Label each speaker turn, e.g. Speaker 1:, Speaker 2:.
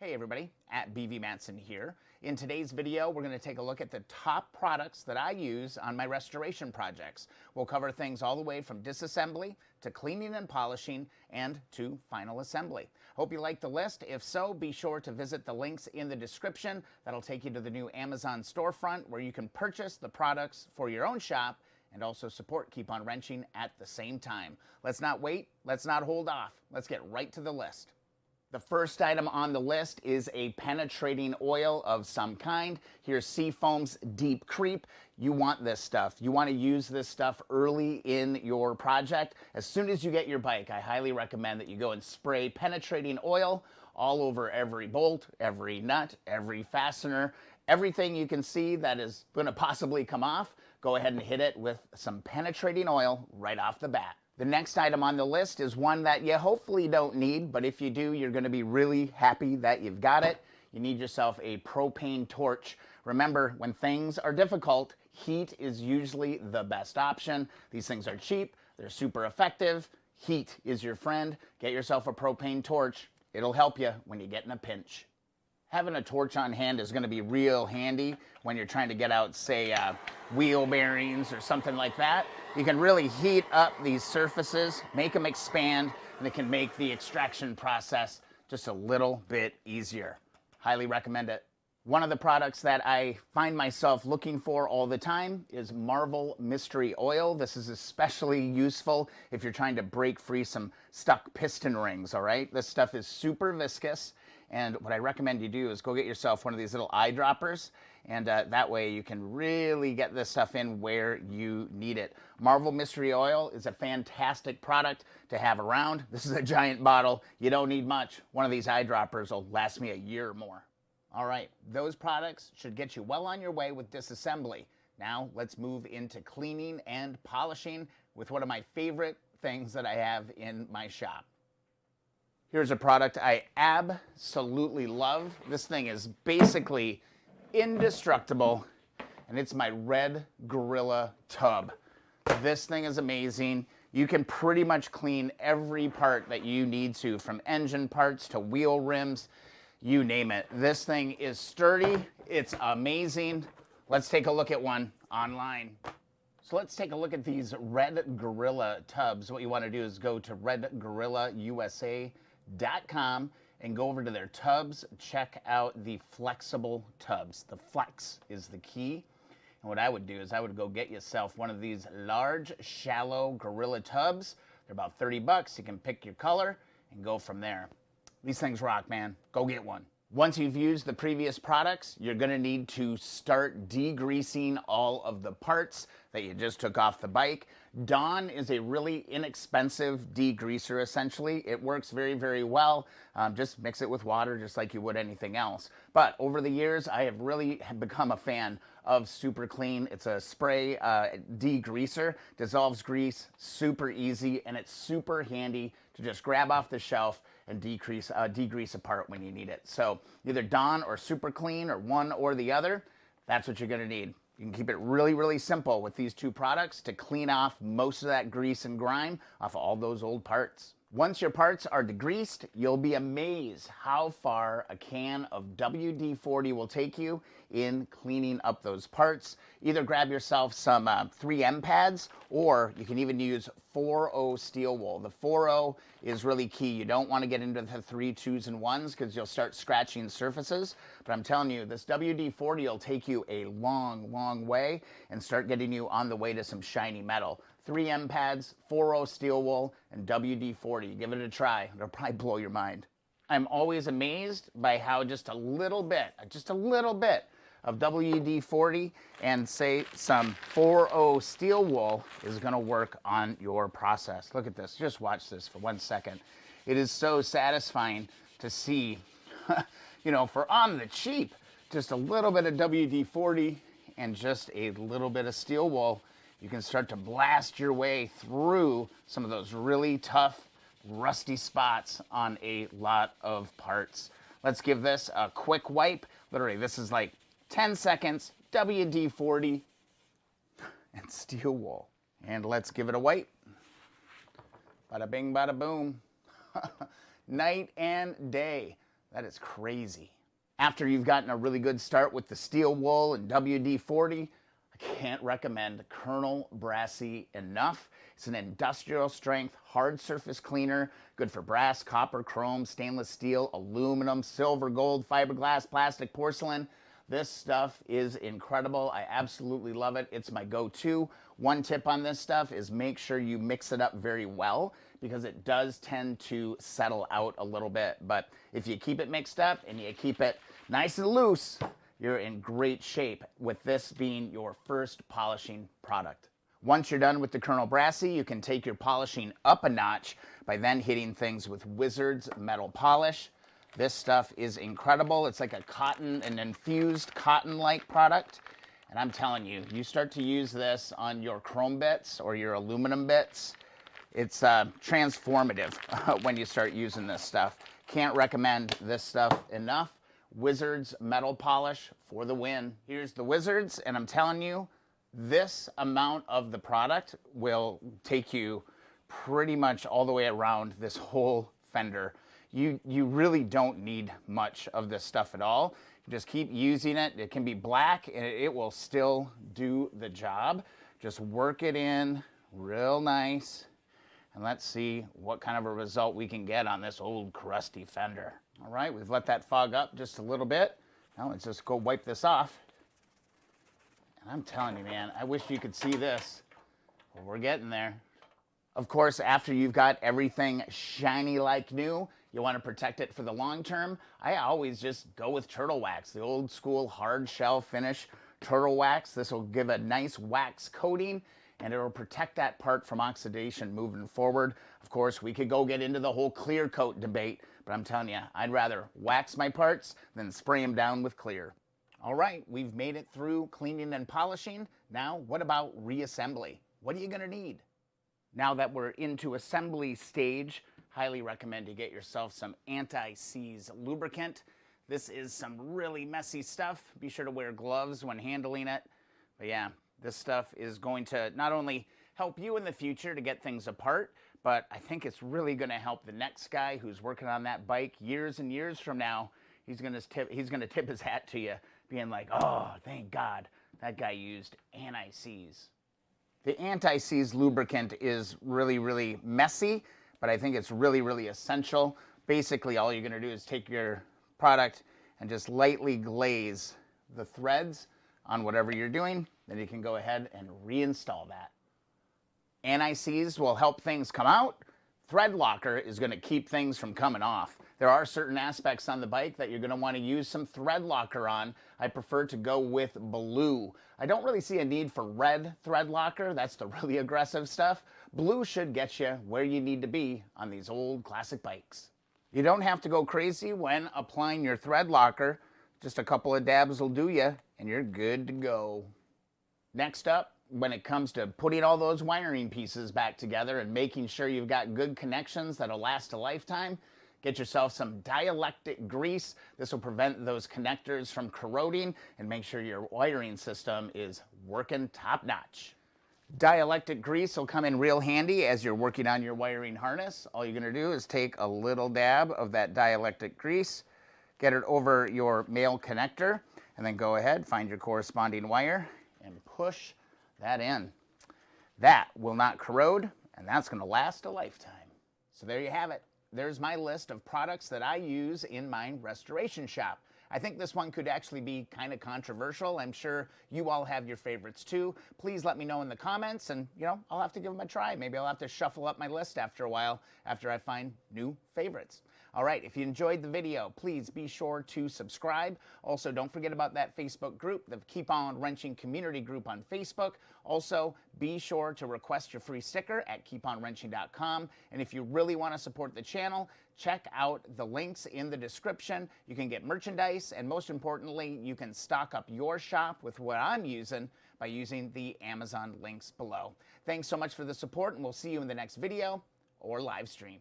Speaker 1: Hey everybody, at BV Matson here. In today's video, we're going to take a look at the top products that I use on my restoration projects. We'll cover things all the way from disassembly to cleaning and polishing and to final assembly. Hope you like the list. If so, be sure to visit the links in the description. That'll take you to the new Amazon storefront where you can purchase the products for your own shop and also support Keep On Wrenching at the same time. Let's not wait. Let's not hold off. Let's get right to the list. The first item on the list is a penetrating oil of some kind. Here's Seafoam's Deep Creep. You want this stuff. You want to use this stuff early in your project. As soon as you get your bike, I highly recommend that you go and spray penetrating oil all over every bolt, every nut, every fastener, everything you can see that is going to possibly come off. Go ahead and hit it with some penetrating oil right off the bat. The next item on the list is one that you hopefully don't need, but if you do, you're going to be really happy that you've got it. You need yourself a propane torch. Remember, when things are difficult, heat is usually the best option. These things are cheap, they're super effective. Heat is your friend. Get yourself a propane torch. It'll help you when you get in a pinch. Having a torch on hand is going to be real handy when you're trying to get out, say, wheel bearings or something like that. You can really heat up these surfaces, make them expand, and it can make the extraction process just a little bit easier. Highly recommend it. One of the products that I find myself looking for all the time is Marvel Mystery Oil. This is especially useful if you're trying to break free some stuck piston rings, all right? This stuff is super viscous. And what I recommend you do is go get yourself one of these little eyedroppers, and that way you can really get this stuff in where you need it. Marvel Mystery Oil is a fantastic product to have around. This is a giant bottle. You don't need much. One of these eyedroppers will last me a year or more. All right, those products should get you well on your way with disassembly. Now let's move into cleaning and polishing with one of my favorite things that I have in my shop. Here's a product I absolutely love. This thing is basically indestructible, and it's my Red Gorilla tub. This thing is amazing. You can pretty much clean every part that you need to, from engine parts to wheel rims, you name it. This thing is sturdy. It's amazing. Let's take a look at one online. So let's take a look at these Red Gorilla tubs. What you want to do is go to redgorillausa.com and go over to their tubs. Check out the flexible tubs. The flex is the key. And what I would do is I would go get yourself one of these large, shallow Gorilla tubs. They're about 30 bucks. You can pick your color and go from there. These things rock, man. Go get one. Once you've used the previous products, you're going to need to start degreasing all of the parts that you just took off the bike. Dawn is a really inexpensive degreaser, essentially. It works very, very well. Just mix it with water just like you would anything else. But over the years, I have really become a fan of Super Clean. It's a spray degreaser, dissolves grease, super easy, and it's super handy to just grab off the shelf and degrease a part when you need it. So either Dawn or Super Clean or one or the other, that's what you're going to need. You can keep it really, really simple with these two products to clean off most of that grease and grime off all those old parts. Once your parts are degreased, you'll be amazed how far a can of WD-40 will take you in cleaning up those parts. Either grab yourself some 3M pads, or you can even use 4O steel wool. The 4O is really key. You don't want to get into the 3 2s and 1s because you'll start scratching surfaces. But I'm telling you, this WD-40 will take you a long, long way and start getting you on the way to some shiny metal. 3M pads, 4O steel wool, and WD-40. Give it a try. It'll probably blow your mind. I'm always amazed by how just a little bit of WD-40 and say some 4O steel wool is going to work on your process. Look at this. Just watch this for 1 second. It is so satisfying to see, you know, for on the cheap, just a little bit of WD-40 and just a little bit of steel wool. You can start to blast your way through some of those really tough, rusty spots on a lot of parts. Let's give this a quick wipe. Literally, this is like 10 seconds, WD-40, and steel wool. And let's give it a wipe. Bada bing, bada boom. Night and day. That is crazy. After you've gotten a really good start with the steel wool and WD-40, I can't recommend Colonel Brassy enough. It's an industrial strength hard surface cleaner, good for brass, copper, chrome, stainless steel, aluminum, silver, gold, fiberglass, plastic, porcelain. This stuff is incredible. I absolutely love it. It's my go-to. One tip on this stuff is make sure you mix it up very well, because it does tend to settle out a little bit. But if you keep it mixed up and you keep it nice and loose, you're in great shape with this being your first polishing product. Once you're done with the Colonel Brassy, you can take your polishing up a notch by then hitting things with Wizard's Metal Polish. This stuff is incredible. It's like a cotton, an infused cotton-like product. And I'm telling you, you start to use this on your chrome bits or your aluminum bits, it's transformative when you start using this stuff. Can't recommend this stuff enough. Wizard's Metal Polish for the win. Here's the Wizards, and I'm telling you, this amount of the product will take you pretty much all the way around this whole fender. You really don't need much of this stuff at all. You just keep using it. It can be black, and it will still do the job. Just work it in real nice. And let's see what kind of a result we can get on this old crusty fender. All right, we've let that fog up just a little bit. Now let's just go wipe this off. And I'm telling you, man, I wish you could see this. Well, we're getting there. Of course, after you've got everything shiny like new, you want to protect it for the long term. I always just go with turtle wax, the old school hard shell finish turtle wax. This will give a nice wax coating, and it will protect that part from oxidation moving forward. Of course, we could go get into the whole clear coat debate, but I'm telling you, I'd rather wax my parts than spray them down with clear. All right, we've made it through cleaning and polishing. Now, what about reassembly? What are you gonna need? Now that we're into assembly stage, highly recommend you get yourself some anti-seize lubricant. This is some really messy stuff. Be sure to wear gloves when handling it. But yeah, this stuff is going to not only help you in the future to get things apart, but I think it's really gonna help the next guy who's working on that bike years and years from now. He's gonna tip his hat to you, being like, oh, thank God that guy used anti-seize. The anti-seize lubricant is really, really messy, but I think it's really, really essential. Basically, all you're gonna do is take your product and just lightly glaze the threads on whatever you're doing. Then you can go ahead and reinstall that. Anti-seize will help things come out. Threadlocker is gonna keep things from coming off. There are certain aspects on the bike that you're gonna wanna use some Threadlocker on. I prefer to go with blue. I don't really see a need for red Threadlocker. That's the really aggressive stuff. Blue should get you where you need to be on these old classic bikes. You don't have to go crazy when applying your Threadlocker. Just a couple of dabs will do you, and you're good to go. Next up, when it comes to putting all those wiring pieces back together and making sure you've got good connections that'll last a lifetime, get yourself some Dielectric Grease. This will prevent those connectors from corroding and make sure your wiring system is working top-notch. Dielectric Grease will come in real handy as you're working on your wiring harness. All you're gonna do is take a little dab of that Dielectric Grease, get it over your male connector, and then go ahead, find your corresponding wire, and push that in. That will not corrode, and that's gonna last a lifetime. So there you have it. There's my list of products that I use in my restoration shop. I think this one could actually be kind of controversial. I'm sure you all have your favorites too. Please let me know in the comments, and I'll have to give them a try. Maybe I'll have to shuffle up my list after a while after I find new favorites. All right, if you enjoyed the video, please be sure to subscribe. Also, don't forget about that Facebook group, the Keep On Wrenching Community Group on Facebook. Also, be sure to request your free sticker at keeponwrenching.com. And if you really want to support the channel, check out the links in the description. You can get merchandise, and most importantly, you can stock up your shop with what I'm using by using the Amazon links below. Thanks so much for the support, and we'll see you in the next video or live stream.